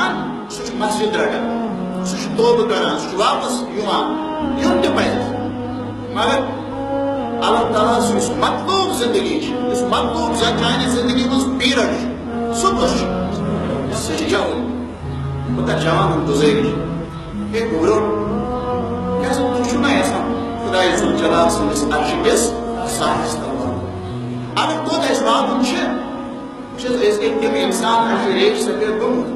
گژھان سُہ چھُ مسجد رٹان سُہ چھُ توبہٕ کران سُہ چھُ واپس یِوان یُن تہِ پزِ مگر اللہ تعالیٰ سُہ مطلوب زندگی چھِ مطلوب چانہِ زندگی منٛز پیٖرڈ چھُ سُہ کُس چھُ سُہ چھِ جوان بہٕ کرٕ جوان ہُنٛد گُزٲرِش ہے گوٚبرو کیٛازِ تُہۍ چھُو نا یژھان خۄداے ذوالجلال سٕنٛدِس عرشہِ کِس سایَس تل واتُن اگر توٚت اَسہِ واتُن چھُ أسۍ گٔے تِم اِنسان اَسہِ چھُ ریش سفید گوٚمُت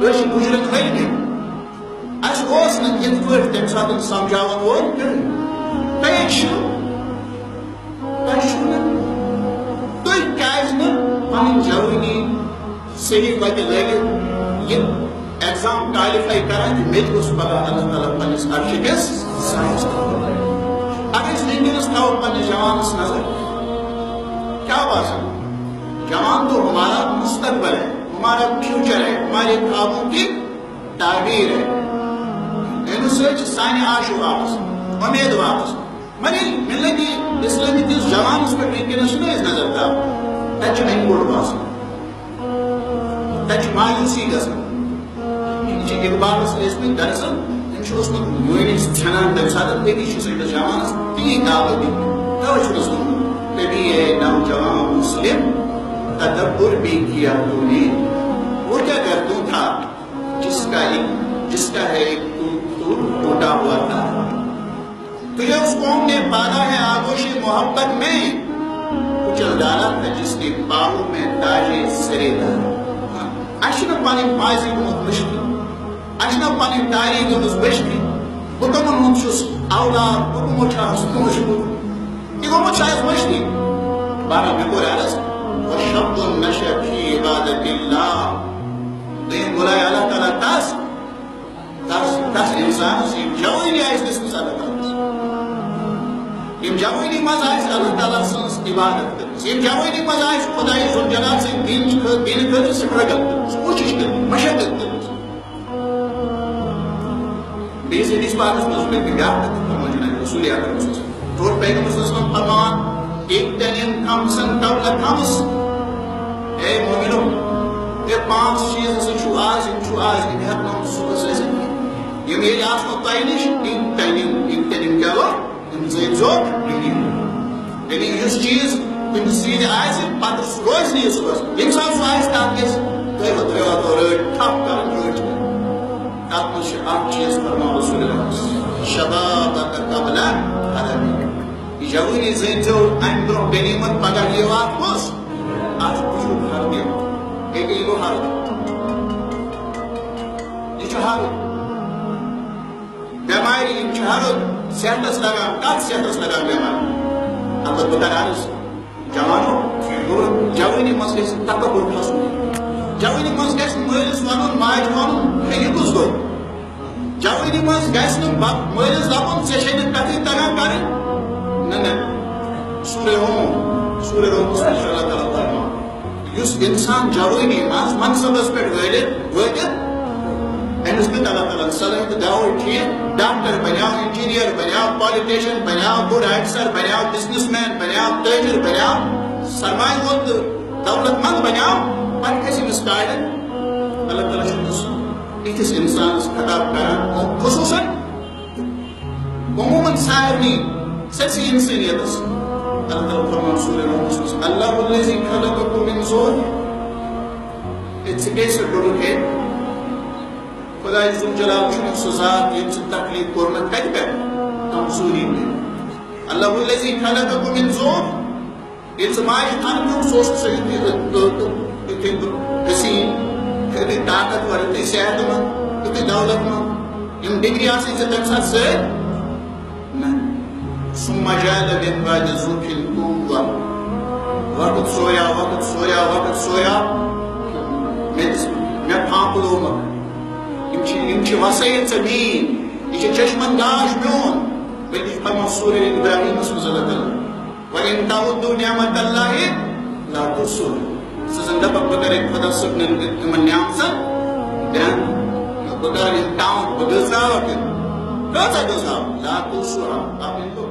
أسۍ چھِ گُجرَن ہٲرمٕتۍ اَسہِ اوس نہٕ یِتھ پٲٹھۍ تَمہِ ساتہٕ سمجھاوَن وول کٕہٕنۍ تۄہے چھُو تۄہہِ چھُو نہٕ تُہۍ کیٛازِ نہٕ پنٕنۍ جوٲنی صحیح وتہِ لٲگِتھ یہِ ایگزام کالِفاے کران کہِ مےٚ تہِ اوس پگاہ اللہ تعالیٰ پنٛنِس عرشہِ کِس سایَس تل اگر أسۍ وٕنکٮ۪نس تھاوو پنٛنِس جوانس نظر کیا باسان جوان تو ہمارا مستقبل ہے ہمارا فیوچر ہے ہمارے خوابوں کی تعبیر ہے اَمہِ سۭتۍ چھِ سانہِ آشو واپس امید واپس مگر ملتی اسلامی کس جوانس پٮ۪ٹھ وٕنکٮ۪نس چھِنہ أسۍ نظر تھاوان تتہِ چھُ اَنہِ گوٚٹ باسان تتہِ چھِ مایوٗسی گژھان یہِ چھِ اقبالس ٲسمٕتۍ دراصل أمِس چھُ اوسمُت مٲلِس ژھٮ۪نان تمہِ ساتہٕ أتی چھُ أکِس جوانس تی دعوت دِنۍ توے چھُنس ووٚنمُت کبھی اے نوجوان مسلم تدبر بھی کیا تو نے وہ کیا کرتو تھا جس کا ہے ایک تو ٹوٹا ہوا تھا تجھے اس قوم نے پالا ہے آغوش محبت میں کچل ڈالا تھا جس کے پاؤں میں تاج سرے دارا اشنا پانی ماضی گوٚمُت مشکل اشنا پانی تاریخ گٔمٕژ بٔشکٕے بہٕ کٕمن ہُنٛد چھُس اولاد بہٕ کٕمو چھُس تُہُنٛد یہِ گوٚمُت چھُ اَسہِ مٔشتٕے بارہ مےٚ کوٚر عرض وشبد نشأ في عبادة الله دین بلائے اللہ تعالیٰ تس انسانس یم جوانی آسہِ دِژمٕژ اللہ تعالیٰ یم جوانی منٛز آسہِ اللہ تعالیٰ سٕنٛز عبادت کٔرمٕژ یم جوانی منٛز آسہِ خۄداے ذوالجلال سٕنٛدِ دین خٲطرٕ سٹرگل کٔرمٕژ کوٗشش کٔرمٕژ مشقت کٔرمٕژ بیٚیِس حدیث پاکس منٛز چھُ مےٚ بیٛاکھ کتھ فرمومُت جناب رسول اکرم صلی اللہ علیہ وسلم ٹوٹل پیغمبر صلی اللہ علیہ وسلم فرمان اغتنم خمسا قبل خمس اے مومنو یہ پانچ چیز ہسا چھُ آز یم ہیٚکو نہٕ صبحس ٲسِتھ یم ییٚلہِ آسنو تۄہہِ نِش اغتنم کیٛاہ گوٚو یم زٲیزیو یعنی یُس چیٖز تٔمِس سۭتۍ آسہِ پتہٕ سُہ روزِ نہٕ یہِ صبحس ییٚمہِ ساتہٕ سُہ آسہِ تتھ گژھِ تُہۍ واتو رٲٹۍ تھپھ کران رٲٹۍ تتھ منٛز چھُ اکھ چیٖز فرمان رسول اللہ شبابک قبل حرمک یہ جوانی زٲیزیو امہِ برونٛہہ غنیٖمت پگاہ یِیو اتھ کُس اتھ چھُ حرد یہِ گوٚو حرد یہِ چھُ حرد بٮ۪مارِ یِم چھِ حرد صحتس لگان کتھ صحتس لگان بٮ۪مارِ البتہ بہٕ کرٕ عرض جوانو جوانی منٛز گژھِ تکبر کھسُن جوانی منٛز گژھِ نہٕ مٲلِس ونُن ماجہِ ونُن ہے یہِ کُس گوٚو جوانی منٛز گژھِ نہٕ مٲلِس دپُن ژےٚ چھے نہٕ کتھٕے تگان کرٕنۍ نہ سورہ رومَس منٛز چھُ اللہ تعالیٰ فرمان یُس انسان جوانی منٛز منصبس پٮ۪ٹھ وٲتِتھ أمِس دیُت اللہ تعالیٰ صلٲحیت گوٚو ٹھیٖک ڈاکٹر بنیٛاو انجیٖنیر بنیٛاو پالِٹیشن بنیٛاو بوٚڑ آفیسر بنیٛاو بزنس مین بنیٛاو تٲجر بنیٛاو سرمایہ وول تہٕ دولت مند بنیٛاو پتہٕ کھسہِ أمِس کالہِ اللہ تعالیٰ چھُ أمِس یِتھِس انسانس خطاب کران خصوٗصن عموٗمن سارنٕے سٲرسٕے انسٲنیتس اللہ تعالیٰ فرمان سورہ رومَس منٛز اللہ الذی خلقکم من ضعف ژٕ کیٛازِ چھُکھ ڈوٚڈُک ہے خۄداے ذوالجلال چھُنہٕ سُہ ذات ییٚمۍ ژٕ تکلیٖف کوٚرمُت کتہِ پٮ۪ٹھ کمزوری پٮ۪ٹھ اللہ الذی خلقکم من ضعف ییٚلہِ ژٕ ماجہِ تھن پیوٚو سُہ اوس یُتھُے حسیٖن یُتھُے طاقتور یُتھُے صحت منٛد یُتھُے دولت منٛد یِم ڈگری آسٕے ژےٚ تمہِ ساتہٕ سۭتۍ نہ ثم جعل من بعد ضعف قوة وقت سویا مےٚ پھانٛپلومُت یِم چھِ وسٲیِل ژےٚ میٛٲنۍ یہِ چھِ چشمن گاش میون بلکہِ چھُ فرمان سورہ ابراہیٖمس منٛز اللہ تعالیٰ وَإِن تَعُدُّوا نِعْمَتَ اللہِ لَا تُحْصُوہَا ژٕ زن دپکھ بہٕ کرے خۄدا صٲبنٮ۪ن تِمن نعمژن بہٕ کرٕ یِم ٹاوُن بہٕ غذراوکھ یِم کۭژاہ غذراوکھ لا تُحْصُوہَا آپ ان کو